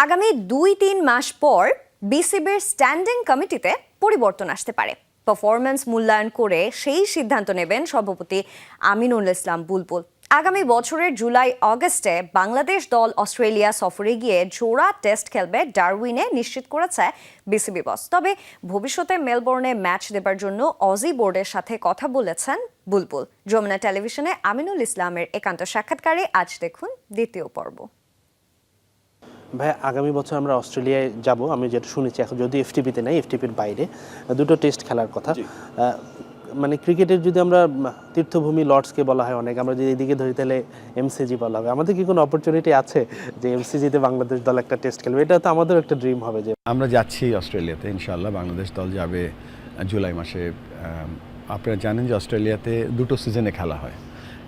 আগামী 2-3 মাস পর বিসিবির স্ট্যান্ডিং কমিটিতে পরিবর্তন আসতে পারে। পারফরম্যান্স মূল্যায়ন করে সেই সিদ্ধান্ত নেবেন সভাপতি আমিনুল ইসলাম বুলবুল। আগামী বছরের জুলাই-আগস্টে বাংলাদেশ দল অস্ট্রেলিয়া সফরে গিয়ে জোড়া টেস্ট খেলবে ডারউইনে নিশ্চিত করেছে বিসিবি বস। তবে ভবিষ্যতে মেলবোর্নে ম্যাচ দেবার জন্য অজি বোর্ডের সাথে কথা বলেছেন বুলবুল। যমুনা টেলিভিশনে আমিনুল ইসলামের একান্ত সাক্ষাৎকারে আজ দেখুন দ্বিতীয় পর্ব। ভাই, আগামী বছর আমরা অস্ট্রেলিয়ায় যাব, আমি যেটা শুনেছি, এখন যদি এফটিপিতে নাই, এফটিপির বাইরে দুটো টেস্ট খেলার কথা। মানে ক্রিকেটের যদি আমরা তীর্থভূমি লর্ডসকে বলা হয় অনেক, আমরা যদি এদিকে ধরি তাহলে এমসিজি বলা হবে। আমাদের কি কোনো অপরচুনিটি আছে যে এমসিজিতে বাংলাদেশ দল একটা টেস্ট খেলবে? এটা তো আমাদের একটা ড্রিম হবে যে আমরা যাচ্ছি অস্ট্রেলিয়াতে। ইনশাআল্লাহ বাংলাদেশ দল যাবে জুলাই মাসে। আপনারা জানেন যে অস্ট্রেলিয়াতে দুটো সিজনে খেলা হয়,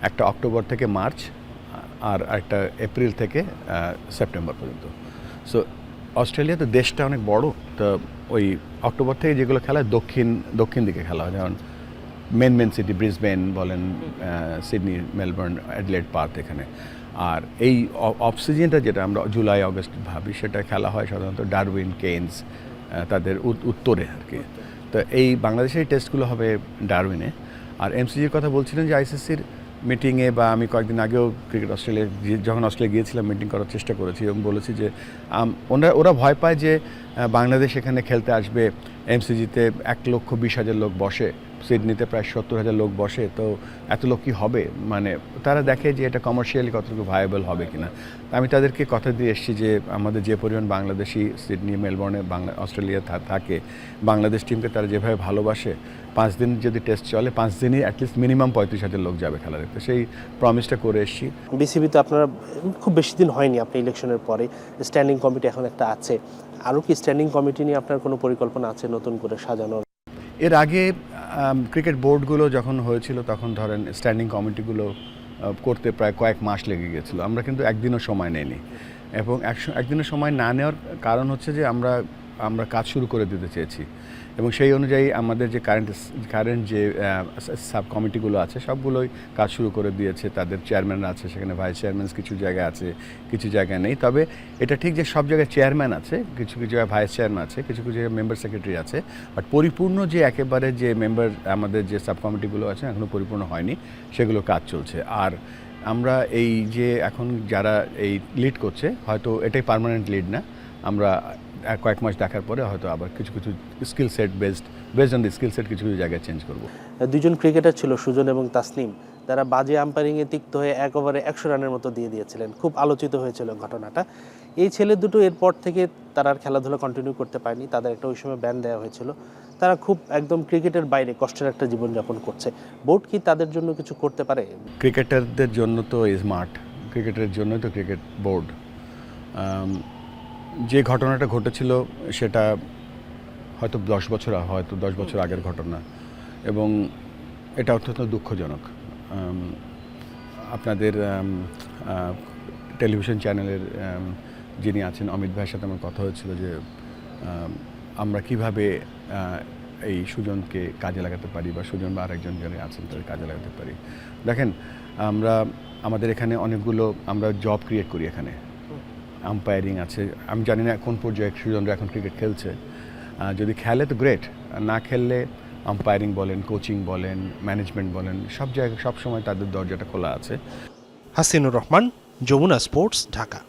একটা অক্টোবর থেকে মার্চ আর একটা এপ্রিল থেকে সেপ্টেম্বর পর্যন্ত। সো অস্ট্রেলিয়াতে দেশটা অনেক বড়, তো ওই অক্টোবর থেকে যেগুলো খেলা হয় দক্ষিণ দিকে খেলা হয়, যেমন মেন সিটি ব্রিসবেন বলেন, সিডনি, মেলবোর্ন, অ্যাডিলেড, পার্থ এখানে। আর এই অফ সিজনটা যেটা আমরা জুলাই আগস্ট ভাবি, সেটা খেলা হয় সাধারণত ডারউইন, কেইনস তাদের উত্তরে আর কি। তো এই বাংলাদেশের টেস্টগুলো হবে ডারউইনে। আর এমসিজির কথা বলছিলেন যে আইসিসির মিটিংয়ে, বা আমি কয়েকদিন আগেও ক্রিকেট অস্ট্রেলিয়া যখন অস্ট্রেলিয়া গিয়েছিলাম মিটিং করার চেষ্টা করেছি এবং বলেছি যে ওরা ভয় পায় যে বাংলাদেশ এখানে খেলতে আসবে, এমসিজিতে 1,20,000 লোক বসে, সিডনিতে প্রায় 70,000 লোক বসে, তো এত লোক কি হবে, মানে তারা দেখে যে এটা কমার্শিয়ালি কতটুকু ভায়াবল হবে কিনা। আমি তাদেরকে কথা দিয়ে এসেছি যে আমাদের যে পরিমাণ বাংলাদেশি সিডনি, মেলবোর্নে, অস্ট্রেলিয়া থাকে, বাংলাদেশ টিমকে তারা যেভাবে ভালোবাসে, 5 দিন যদি টেস্ট চলে, 5 দিনই অ্যাটলিস্ট মিনিমাম 35,000 লোক যাবে খেলা দেখতে। সেই প্রমিসটা করে এসেছি। বিসিবি তো আপনারা খুব বেশি দিন হয়নি, আপনি ইলেকশনের পরে স্ট্যান্ডিং কমিটি এখন একটা আছে, আরও কি স্ট্যান্ডিং কমিটি নিয়ে আপনার কোনো পরিকল্পনা আছে নতুন করে সাজানোর? এর আগে ক্রিকেট বোর্ডগুলো যখন হয়েছিল তখন ধরেন স্ট্যান্ডিং কমিটিগুলো করতে প্রায় কয়েক মাস লেগে গিয়েছিলো। আমরা কিন্তু একদিনও সময় নেইনি, এবং একদিনও সময় না নেওয়ার কারণ হচ্ছে যে আমরা কাজ শুরু করে দিতে চেয়েছি, এবং সেই অনুযায়ী আমাদের যে কারেন্ট যে সাব কমিটিগুলো আছে সবগুলোই কাজ শুরু করে দিয়েছে। তাদের চেয়ারম্যান আছে, সেখানে ভাইস চেয়ারম্যান কিছু জায়গায় আছে, কিছু জায়গায় নেই। তবে এটা ঠিক যে সব জায়গায় চেয়ারম্যান আছে, কিছু জায়গায় ভাইস চেয়ারম্যান আছে, কিছু জায়গায় মেম্বার সেক্রেটারি আছে, বাট পরিপূর্ণ যে একেবারে যে মেম্বার আমাদের যে সাব কমিটিগুলো আছে এখনও পরিপূর্ণ হয়নি, সেগুলো কাজ চলছে। আর আমরা এই যে এখন যারা এই লিড করছে, হয়তো এটাই পার্মানেন্ট লিড না, আমরা কয়েক মাস দেখার পরে হয়তো আবার কিছু skill set based on the skill set কিছু জায়গায় চেঞ্জ করব। দুজন ক্রিকেটার ছিল, সুজন এবং তাসনিম, তারা বাজে আম্পায়ারিংয়ে তিক্ত হয়ে একেবারে 100 রানের মতো দিয়ে দিয়েছিলেন। খুব আলোচিত হয়েছিল ঘটনাটা। এই ছেলে দুটো এরপর থেকে তারা আর খেলাধুলা কন্টিনিউ করতে পারেনি, তাদের একটা ওই সময় ব্যান দেওয়া হয়েছিল। তারা খুব একদম ক্রিকেটের বাইরে কষ্টের একটা জীবনযাপন করছে। বোর্ড কি তাদের জন্য কিছু করতে পারে? ক্রিকেটারদের জন্য তো স্মার্ট, ক্রিকেটের জন্য তো ক্রিকেট বোর্ড। যে ঘটনাটা ঘটেছিল সেটা হয়তো 10 বছর আগের ঘটনা, এবং এটা অত্যন্ত দুঃখজনক। আপনাদের টেলিভিশন চ্যানেলের যিনি আছেন অমিত ভাইয়ের সাথে আমার কথা হয়েছিল যে আমরা কিভাবে এই সুজনকে কাজে লাগাতে পারি, বা সুজন বা আরেকজন যারা আছেন তাদের কাজে লাগাতে পারি। দেখেন, আমাদের এখানে অনেকগুলো আমরা জব ক্রিয়েট করি, এখানে আম্পায়ারিং আছে। আমি জানি না কোন পর্যায়ে সুজনরা এখন ক্রিকেট খেলছে, যদি খেলে তো গ্রেট, না খেললে আম্পায়ারিং বলেন, কোচিং বলেন, ম্যানেজমেন্ট বলেন, সব জায়গায় সব সময় তাদের দরজাটা খোলা আছে। হাসিনুর রহমান, যমুনা স্পোর্টস, ঢাকা।